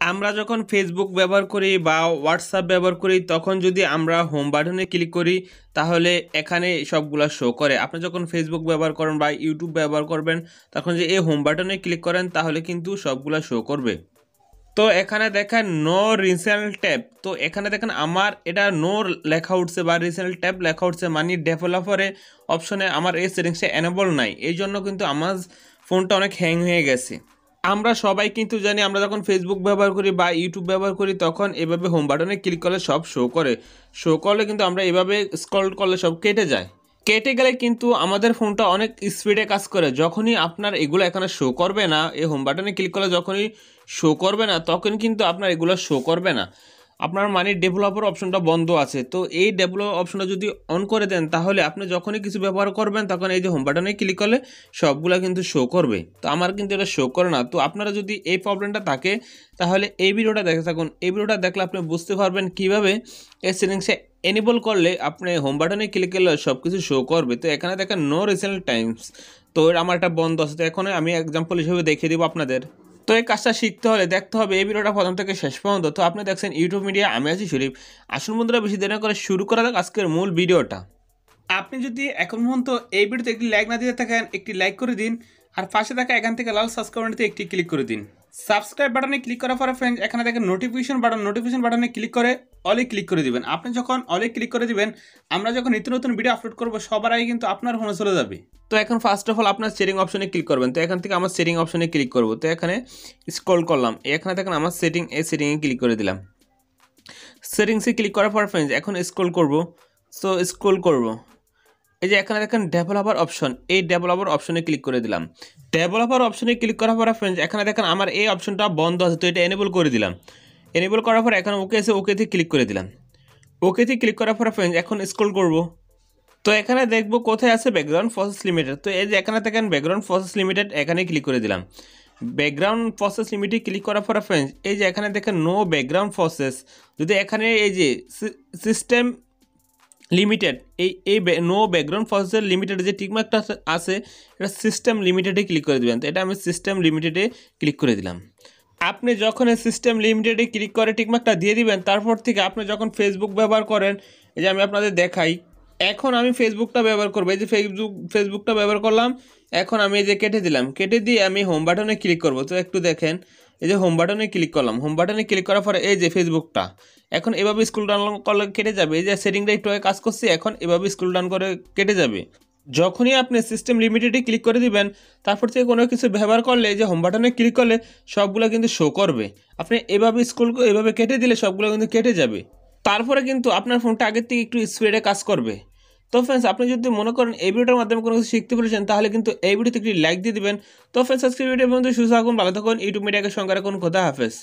আমরা যখন ফেসবুক ব্যবহার করি বা হোয়াটসঅ্যাপ ব্যবহার করি তখন যদি আমরা হোম বাটনে ক্লিক করি তাহলে এখানে সবগুলা শো করে। আপনি যখন ফেসবুক ব্যবহার করেন বা ইউটিউব ব্যবহার করবেন তখন যে এই হোম বাটনে ক্লিক করেন তাহলে কিন্তু সবগুলা শো করবে। তো এখানে দেখেন নো রিসেন্ট ট্যাব, তো এখানে দেখেন আমার এটা নো লেখা উঠছে বা রিসেন্ট ট্যাব লেখা উঠছে, মানে ডেভেলপারে অপশনে আমার এই সেটিংসটা এনেবল নাই, এই জন্য কিন্তু আমার ফোনটা অনেক হ্যাং হয়ে গেছে। আমরা সবাই কিন্তু জানি আমরা যখন ফেসবুক ব্যবহার করি বা ইউটিউব ব্যবহার করি তখন এভাবে হোম বাটনে ক্লিক করলে সব শো করলে কিন্তু আমরা এভাবে স্ক্রল করলে সব কেটে যায়। কেটে গেলে কিন্তু আমাদের ফোনটা অনেক স্পিডে কাজ করে। যখনই আপনার এগুলো এখানে শো করবে না, এই হোম বাটনে ক্লিক করলে যখনই শো করবে না তখন কিন্তু আপনার এগুলো শো করবে না, আপনার মানে ডেভেলপার অপশনটা বন্ধ আছে। তো এই ডেভেলপ অপশনটা যদি অন করে দেন তাহলে আপনি যখনই কিছু ব্যবহার করবেন তখন এই যে হোম বাটনে ক্লিক করলে সবগুলা কিন্তু শো করবে। তো আমার কিন্তু এটা শো করে না। তো আপনারা যদি এই প্রবলেমটা থাকে তাহলে এই ভিডিওটা দেখে থাকুন। এই ভিডিওটা দেখলে আপনি বুঝতে পারবেন কীভাবে এই সেটিংসে এনেবল করলে আপনি হোম বাটনে ক্লিক করলে সব কিছু শো করবে। তো এখানে দেখেন নো রিসেন্ট টাইমস, তো আমার একটা বন্ধ আছে। তো এখন আমি এক্সাম্পল হিসেবে দেখিয়ে দেবো আপনাদের। তো এই কাজটা শিখতে হলে দেখতে হবে এই ভিডিওটা প্রথম থেকে শেষ পর্যন্ত। তো আপনি দেখছেন ইউটিউব মিডিয়া, আমি আছি শরীফ। আসুন বন্ধুরা বেশি দেরি না করে শুরু করা যাক আজকের মূল ভিডিওটা। আপনি যদি এখন পর্যন্ত এই ভিডিওতে একটি লাইক না দিয়ে থাকেন একটি লাইক করে দিন, আর পাশে থাকা এখান থেকে লাল সাবস্ক্রাইব বাটনটিতে একটি ক্লিক করে দিন। সাবস্ক্রাইব বাটনে ক্লিক করার পরে ফ্রেন্ডস এখানে দেখেন নোটিফিকেশন বাটনে ক্লিক করে অলে ক্লিক করে দিবেন। আপনি যখন অলে ক্লিক করে দিবেন আমরা যখন নিত্য নতুন ভিডিও আপলোড করবো সবার আগে কিন্তু আপনার ফোনে চলে যাবে। তো এখন ফার্স্ট অফ অল আপনার সেটিং অপশনে ক্লিক করবেন। তো এখান থেকে আমার সেটিং অপশনে ক্লিক করব। তো এখানে স্ক্রল করলাম, এখানে দেখেন আমার সেটিংয়ে ক্লিক করে দিলাম। সেটিংসে ক্লিক করার পর ফ্রেন্ডস এখন স্ক্রল করব। সো স্ক্রল করব, এই যে এখানে দেখেন ডেভেলপার অপশন, এই ডেভেলপার অপশনে ক্লিক করে দিলাম। ডেভেলপার অপশনে ক্লিক করার পর ফ্রেন্ডস এখানে দেখেন আমার এই অপশনটা বন্ধ আছে, তো এটা এনেবল করে দিলাম। এনেবল করার পর এখানে ওকে এসে ওকেতে ক্লিক করে দিলাম। ওকেতে ক্লিক করার পর ফ্রেন্ডস এখন স্ক্রল করব। তো এখানে দেখবো কোথায় আছে ব্যাকগ্রাউন্ড প্রসেস লিমিটেড। তো এই যে এখানে দেখেন ব্যাকগ্রাউন্ড প্রসেস লিমিটেড, এখানে ক্লিক করে দিলাম। ব্যাকগ্রাউন্ড প্রসেস লিমিটেড ক্লিক করার পর ফ্রেন্ডস এই যে এখানে দেখেন নো ব্যাকগ্রাউন্ড প্রসেস, যদি এখানে এই যে সিস্টেম লিমিটেড এই নো ব্যাকগ্রাউন্ড প্রসেসর লিমিটেড যে টিকমার্কটা আছে এটা সিস্টেম লিমিটেডে ক্লিক করে দেবেন। তো এটা আমি সিস্টেম লিমিটেডে ক্লিক করে দিলাম। আপনি যখন এই সিস্টেম লিমিটেডে ক্লিক করে টিকমার্কটা দিয়ে দিবেন তারপর থেকে আপনি যখন ফেসবুক ব্যবহার করেন, এই যে আমি আপনাদের দেখাই, এখন আমি ফেসবুকটা ব্যবহার করবো। এই যে ফেসবুকটা ব্যবহার করলাম, এখন আমি এই যে কেটে দিলাম, কেটে দিয়ে আমি হোম বাটনে ক্লিক করব। তো একটু দেখেন, এই যে হোম বাটনে ক্লিক করলাম। হোম বাটনে ক্লিক করার পরে এই যে ফেসবুকটা এখন এভাবে স্ক্রল ডাউন করলে কেটে যাবে। এই যে সেটিংটা একটু কাজ করছে, এখন এভাবে স্ক্রল ডাউন করে কেটে যাবে। যখনই আপনি সিস্টেম লিমিটেডে ক্লিক করে দিবেন তারপর থেকে কোনো কিছু ব্যবহার করলে এই যে হোম বাটনে ক্লিক করলে সবগুলো কিন্তু শো করবে। আপনি এভাবে এভাবে কেটে দিলে সবগুলো কিন্তু কেটে যাবে। তারপরে কিন্তু আপনার ফোনটা আগের থেকে একটু স্পিডে কাজ করবে। তো ফ্রেন্ডস আপনি যদি মনে করেন এই ভিডিওটার মাধ্যমে কোনো কিছু শিখতে পেরেছেন তাহলে কিন্তু এই ভিডিওতে একটি লাইক দিয়ে দিবেন। তো ফ্রেন্ডস আজকের ভিডিও পর্যন্ত সুস্থ থাকুন, ভালো থাকুন, ইউটিউব মিডিয়াকে সঙ্গে রাখুন। খোদা হাফেজ।